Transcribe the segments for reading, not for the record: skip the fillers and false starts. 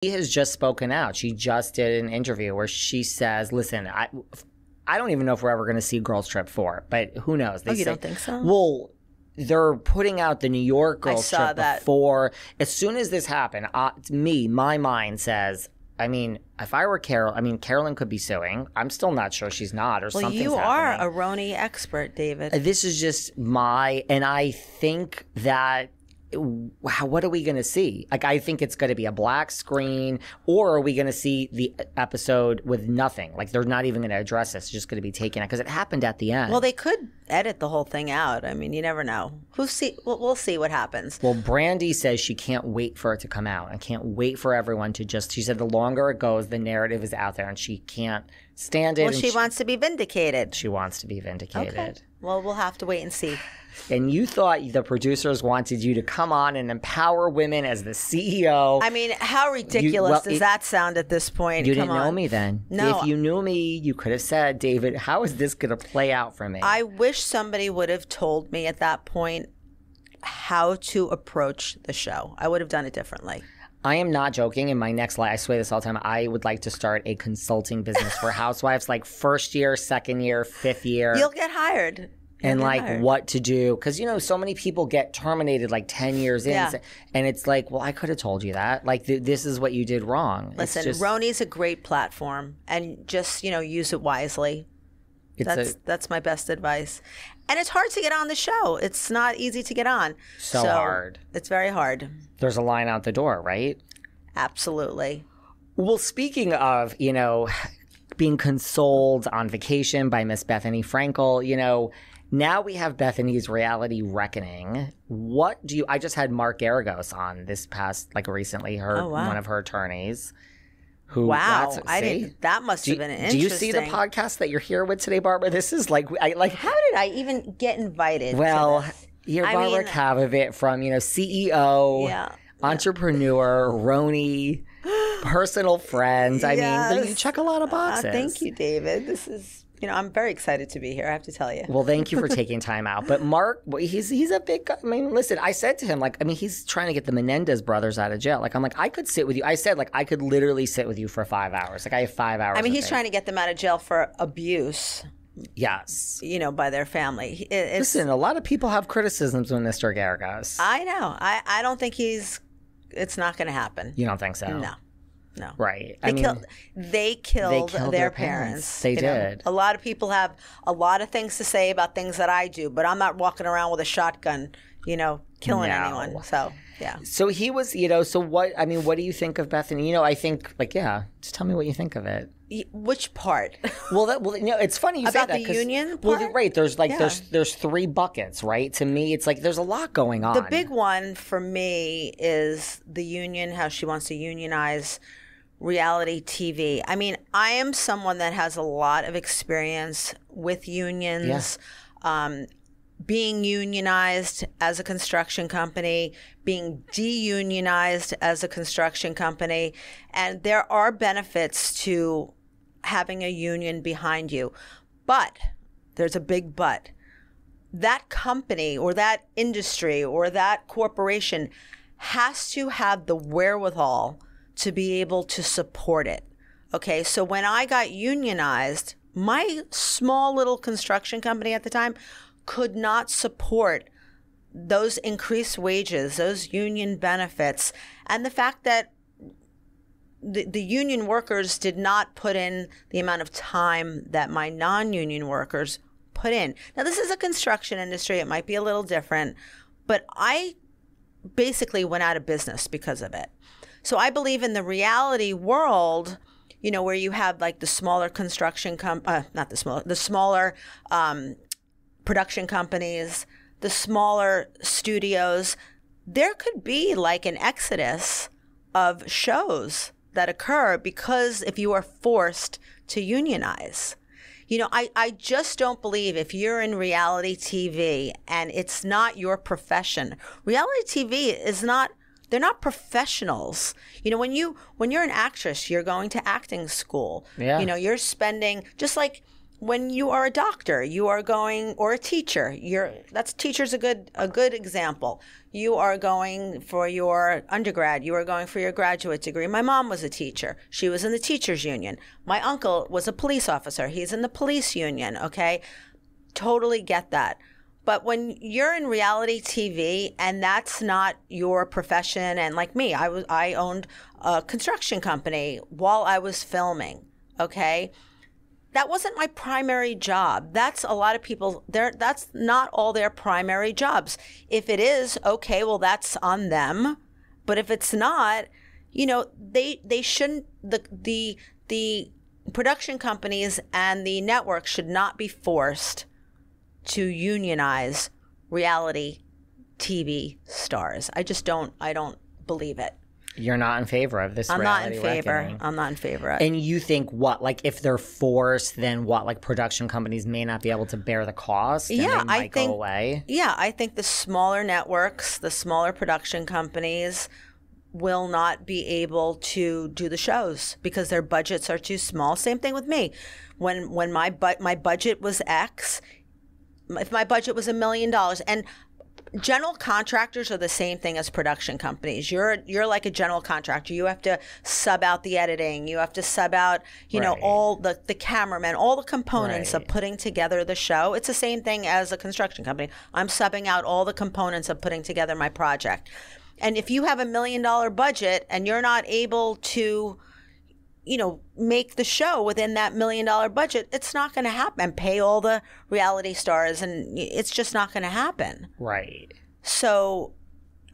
She has just spoken out. She just did an interview where she says, listen, I don't even know if we're ever going to see Girls Trip 4, but who knows? You don't think so? Well, they're putting out the New York Girls Trip that. before. As soon as this happened, my mind says, I mean, if I were Carol, I mean, Carolyn could be suing. I'm still not sure she's not, or something's happening. Well, you are a RHONY expert, David. This is just and I think that, what are we going to see? Like, I think it's going to be a black screen, or are we going to see the episode with nothing? Like, they're not even going to address this. It's just going to be taken out because it happened at the end. Well, they could edit the whole thing out. I mean, you never know. We'll see what happens. Well, Brandy says she can't wait for it to come out. I can't wait for everyone to she said the longer it goes, the narrative is out there, and she can't stand it. Well, she wants to be vindicated. She wants to be vindicated. Okay. Well, we'll have to wait and see. And you thought the producers wanted you to come on and empower women as the CEO. I mean, how ridiculous does that sound at this point? You didn't know me then. No. If you knew me, you could have said, David, how is this going to play out for me? I wish somebody would have told me at that point how to approach the show. I would have done it differently. I am not joking. In my next life, I swear this all the time, I would like to start a consulting business for housewives, like first year, second year, fifth year. You'll get hired. And like what to do. Because, so many people get terminated like 10 years in. Yeah. And it's like, well, I could have told you that. Like, this is what you did wrong. Listen, RHONY's a great platform. And just, use it wisely. That's my best advice. And it's hard to get on the show. It's not easy to get on. So hard. It's very hard. There's a line out the door, right? Absolutely. Well, speaking of, being consoled on vacation by Miss Bethenny Frankel, now we have Bethenny's reality reckoning. I just had Mark Garagos on this past, recently, one of her attorneys. Wow, that must have been interesting. Do you see the podcast that you're here with today, Barbara? This is how did I even get invited? Well, you're Barbara Kavovit from, CEO, entrepreneur, RHONY, personal friends. I mean, you check a lot of boxes. Thank you, David. This is... I'm very excited to be here, I have to tell you. Well, thank you for taking time out. But Mark, he's a big guy. I mean, listen, I said to him, he's trying to get the Menendez brothers out of jail. I could sit with you. I said, I could literally sit with you for 5 hours. I have 5 hours. I mean, he's trying to get them out of jail for abuse. Yes. By their family. Listen, a lot of people have criticisms of Mr. Garagos. I know. I don't think it's not going to happen. You don't think so? No. No. Right. They killed their parents. They did. A lot of people have a lot of things to say about things that I do, but I'm not walking around with a shotgun, killing anyone. So, yeah. So he was, so what do you think of Bethenny? I think, just tell me what you think of it. Which part? Well, it's funny you about say that. About the union part? Well, right. There's there's 3 buckets, right? To me, it's there's a lot going on. The big one for me is the union, how she wants to unionize reality TV. I mean, I am someone that has a lot of experience with unions, being unionized as a construction company, being de-unionized as a construction company. And there are benefits to having a union behind you. But there's a big but. That company or that industry or that corporation has to have the wherewithal to be able to support it. Okay, so when I got unionized, my small little construction company at the time could not support those increased wages, those union benefits, and the fact that the union workers did not put in the amount of time that my non-union workers put in. Now, this is a construction industry. It might be a little different, but I basically went out of business because of it. So I believe in the reality world, where you have the smaller construction the smaller production companies, the smaller studios, there could be an exodus of shows that occur because if you are forced to unionize. I just don't believe if you're in reality TV and it's not your profession. Reality TV is not. They're not professionals. When you're an actress, you're going to acting school. Yeah. You're spending, just like when you are a doctor, you are going, or a teacher, teacher's a good example. You are going for your undergrad, you are going for your graduate degree. My mom was a teacher. She was in the teachers union. My uncle was a police officer. He's in the police union, okay? Totally get that. But when you're in reality TV and that's not your profession, and like me, I owned a construction company while I was filming, okay? That wasn't my primary job. That's a lot of people there. That's not all their primary jobs. If it is, okay, well, that's on them. But if it's not, they shouldn't, the production companies and the network should not be forced to unionize reality TV stars. I don't believe it. You're not in favor of this I'm not reality in favor. reckoning. I'm not in favor of it. And you think what? Like if they're forced, then what? Like production companies may not be able to bear the cost and they might go away? Yeah, I think the smaller networks, the smaller production companies will not be able to do the shows because their budgets are too small. Same thing with me. When my budget was X, if my budget was $1 million, and general contractors are the same thing as production companies. You're like a general contractor. You have to sub out the editing. You have to sub out, all the cameramen, all the components of putting together the show. It's the same thing as a construction company. I'm subbing out all the components of putting together my project. And if you have $1 million budget and you're not able to, make the show within that $1 million budget, it's not going to happen. And pay all the reality stars, and it's just not going to happen. Right. So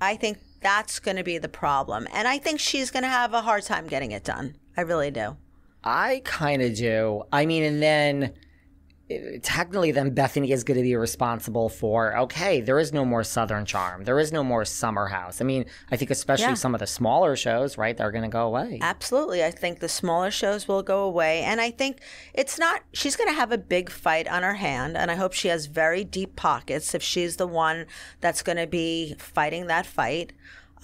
I think that's going to be the problem. And I think she's going to have a hard time getting it done. I really do. I kind of do. I mean, and then technically then Bethenny is going to be responsible for, okay, there is no more Southern Charm. There is no more Summer House. I mean, I think especially some of the smaller shows, right, they're going to go away. Absolutely. I think the smaller shows will go away. And I think she's going to have a big fight on her hand. And I hope she has very deep pockets if she's the one that's going to be fighting that fight.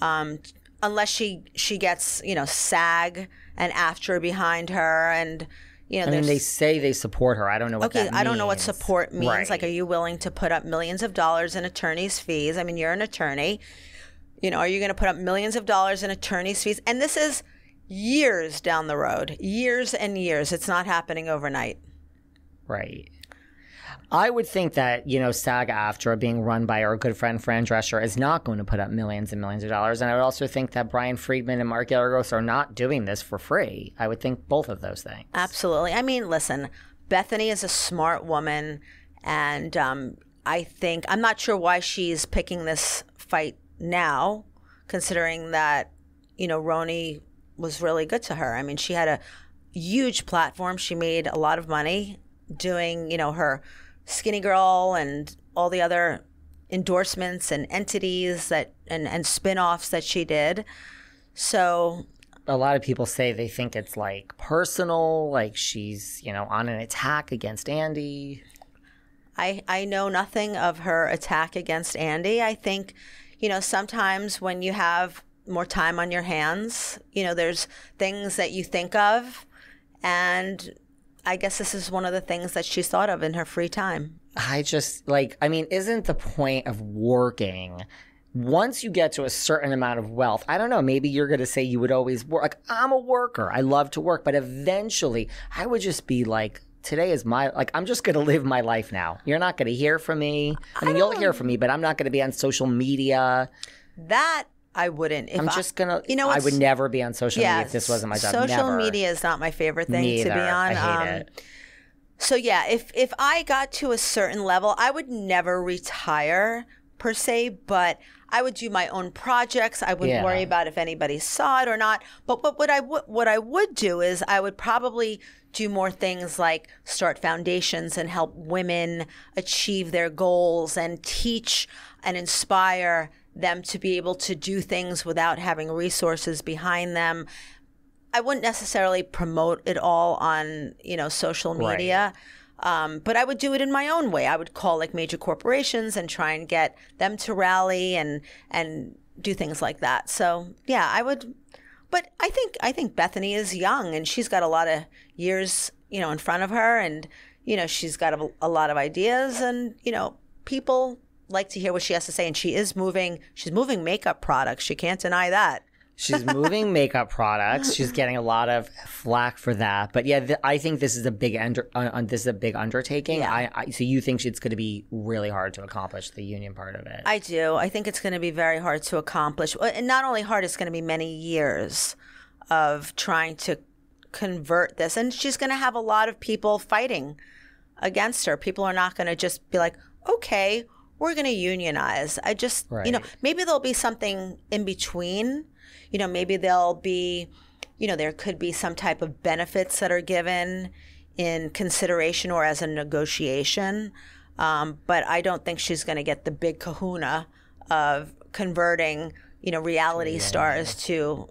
Unless she gets, SAG and AFTRA behind her and... I mean, they say they support her. I don't know what that means. I don't know what support means. Right. Like, are you willing to put up millions of dollars in attorney's fees? I mean, you're an attorney. Are you going to put up millions of dollars in attorney's fees? And this is years down the road, years and years. It's not happening overnight. Right. I would think that, SAG-AFTRA being run by our good friend Fran Drescher is not going to put up millions and millions of dollars. And I would also think that Brian Friedman and Mark Yargos are not doing this for free. I would think both of those things. Absolutely. I mean, listen, Bethenny is a smart woman. And I think, I'm not sure why she's picking this fight now, considering that, RHONY was really good to her. I mean, she had a huge platform. She made a lot of money doing, her Skinny Girl and all the other endorsements and entities and spin-offs that she did. So a lot of people say they think it's like personal, like she's, on an attack against Andy. I know nothing of her attack against Andy. I think, sometimes when you have more time on your hands, there's things that you think of, and I guess this is one of the things that she's thought of in her free time. Isn't the point of working, once you get to a certain amount of wealth, I don't know, maybe you're going to say you would always work. Like, I'm a worker. I love to work. But eventually, I would just be like, today is I'm just going to live my life now. You're not going to hear from me. I mean, you'll hear from me, but I'm not going to be on social media. That I wouldn't. I would never be on social media if this wasn't my job. Social media is not my favorite thing to be on. I hate it. So yeah, if I got to a certain level, I would never retire per se, but I would do my own projects. I wouldn't worry about if anybody saw it or not. But what I would do is I would probably do more things like start foundations and help women achieve their goals and teach and inspire them to be able to do things without having resources behind them. I wouldn't necessarily promote it all on, social media, but I would do it in my own way. I would call like major corporations and try and get them to rally and do things like that. So yeah, I would. But I think Bethenny is young and she's got a lot of years, in front of her, and she's got a lot of ideas, and, people like to hear what she has to say. And she's moving makeup products. She can't deny that. She's moving makeup products. She's getting a lot of flack for that. But yeah, I think this is a big undertaking. Yeah. So you think it's going to be really hard to accomplish the union part of it? I do. I think it's going to be very hard to accomplish. And not only hard, it's going to be many years of trying to convert this. And she's going to have a lot of people fighting against her. People are not going to just be like, okay, we're going to unionize. Maybe there'll be something in between. Maybe there'll be, there could be some type of benefits that are given in consideration or as a negotiation. But I don't think she's going to get the big kahuna of converting, reality stars to,